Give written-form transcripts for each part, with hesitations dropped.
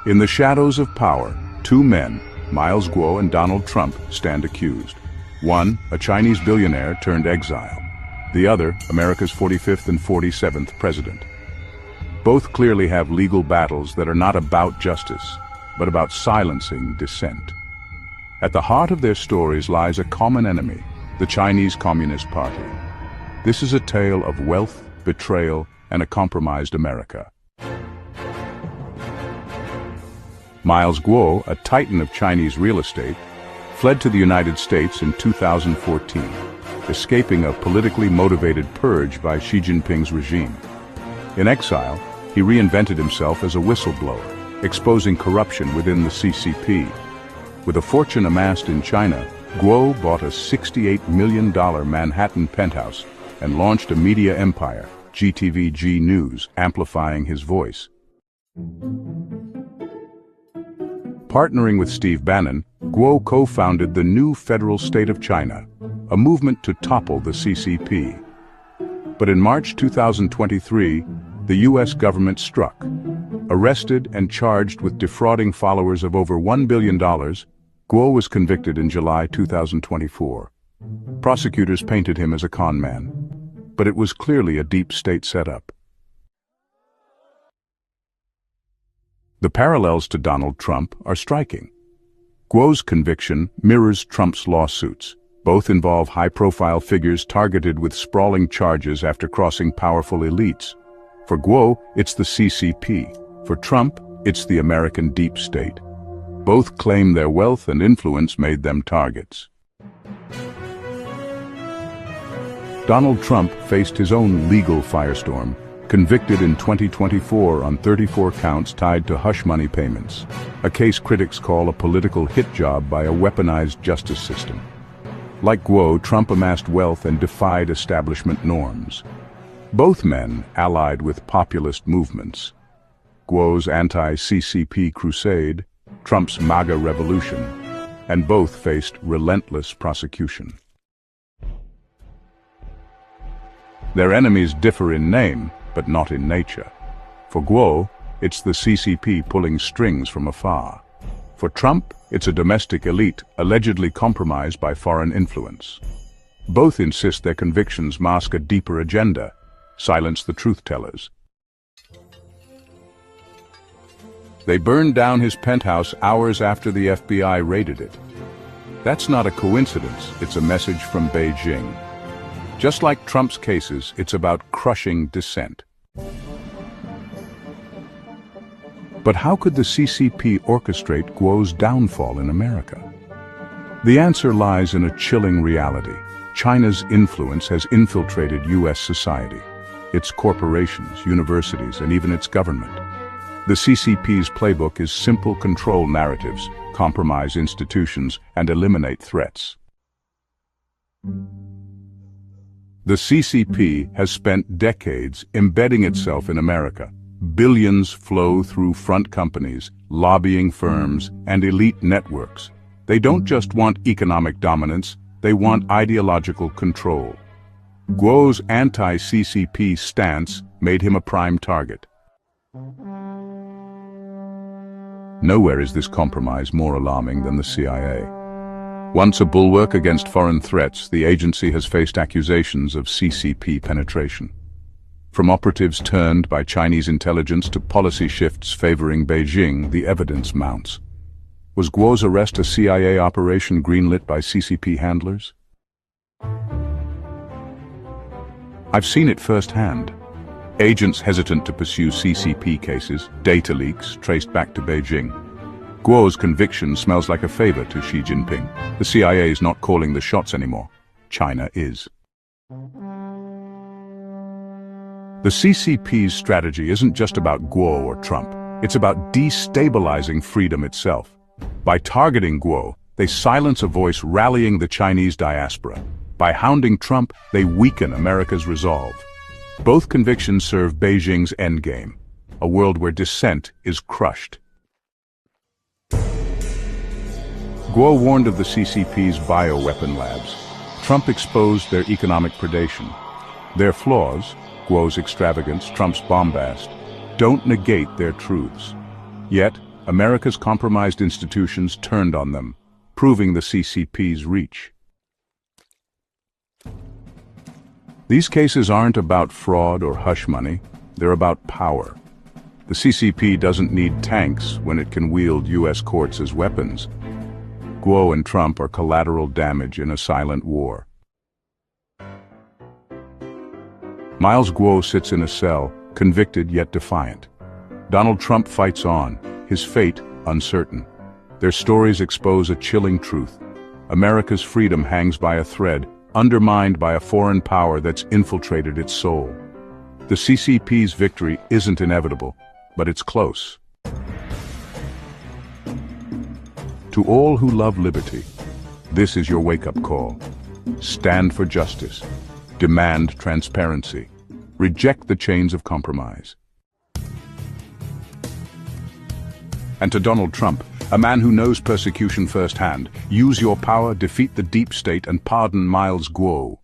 In the shadows of power, two men, Miles Guo and Donald Trump, stand accused. One, a Chinese billionaire turned exile. The other, America's 45th and 47th president. Both clearly have legal battles that are not about justice, but about silencing dissent. At the heart of their stories lies a common enemy, the Chinese Communist Party. This is a tale of wealth, betrayal, and a compromised America. Miles Guo, a titan of Chinese real estate, fled to the United States in 2014, escaping a politically motivated purge by Xi Jinping's regime. In exile, he reinvented himself as a whistleblower, exposing corruption within the CCP. With a fortune amassed in China, Guo bought a $68 million Manhattan penthouse and launched a media empire, GTVG News, amplifying his voice. Partnering with Steve Bannon, Guo co-founded the New Federal State of China, a movement to topple the CCP. But in March 2023, the US government struck. Arrested and charged with defrauding followers of over $1 billion, Guo was convicted in July 2024. Prosecutors painted him as a con man, but it was clearly a deep state setup. The parallels to Donald Trump are striking. Guo's conviction mirrors Trump's lawsuits. Both involve high-profile figures targeted with sprawling charges after crossing powerful elites. For Guo, it's the CCP. For Trump, it's the American deep state. Both claim their wealth and influence made them targets. Donald Trump faced his own legal firestorm, convicted in 2024 on 34 counts tied to hush money payments, a case critics call a political hit job by a weaponized justice system. Like Guo, Trump amassed wealth and defied establishment norms. Both men allied with populist movements. Guo's anti-CCP crusade, Trump's MAGA revolution, and both faced relentless prosecution. Their enemies differ in name, but not in nature. For Guo, it's the CCP pulling strings from afar. For Trump, it's a domestic elite allegedly compromised by foreign influence. Both insist their convictions mask a deeper agenda, silence the truth-tellers. They burned down his penthouse hours after the FBI raided it. That's not a coincidence, it's a message from Beijing. Just like Trump's cases, it's about crushing dissent. But how could the CCP orchestrate Guo's downfall in America? The answer lies in a chilling reality. China's influence has infiltrated US society, its corporations, universities, and even its government. The CCP's playbook is simple control narratives, compromise institutions, and eliminate threats. The CCP has spent decades embedding itself in America. Billions flow through front companies, lobbying firms, and elite networks. They don't just want economic dominance, they want ideological control. Guo's anti-CCP stance made him a prime target. Nowhere is this compromise more alarming than the CIA. Once a bulwark against foreign threats, the agency has faced accusations of CCP penetration. From operatives turned by Chinese intelligence to policy shifts favoring Beijing, the evidence mounts. Was Guo's arrest a CIA operation greenlit by CCP handlers? I've seen it firsthand. Agents hesitant to pursue CCP cases, data leaks traced back to Beijing. Guo's conviction smells like a favor to Xi Jinping. The CIA is not calling the shots anymore. China is. The CCP's strategy isn't just about Guo or Trump. It's about destabilizing freedom itself. By targeting Guo, they silence a voice rallying the Chinese diaspora. By hounding Trump, they weaken America's resolve. Both convictions serve Beijing's endgame, a world where dissent is crushed. Guo warned of the CCP's bioweapon labs. Trump exposed their economic predation. Their flaws, Guo's extravagance, Trump's bombast, don't negate their truths. Yet, America's compromised institutions turned on them, proving the CCP's reach. These cases aren't about fraud or hush money, they're about power. The CCP doesn't need tanks when it can wield U.S. courts as weapons. Guo and Trump are collateral damage in a silent war. Miles Guo sits in a cell, convicted yet defiant. Donald Trump fights on, his fate uncertain. Their stories expose a chilling truth. America's freedom hangs by a thread, undermined by a foreign power that's infiltrated its soul. The CCP's victory isn't inevitable, but it's close. To all who love liberty, this is your wake-up call. Stand for justice. Demand transparency. Reject the chains of compromise. And to Donald Trump, a man who knows persecution firsthand, use your power, defeat the deep state, and pardon Miles Guo.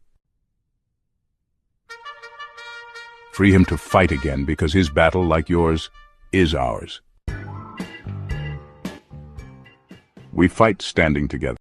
Free him to fight again, because his battle, like yours, is ours. We fight standing together.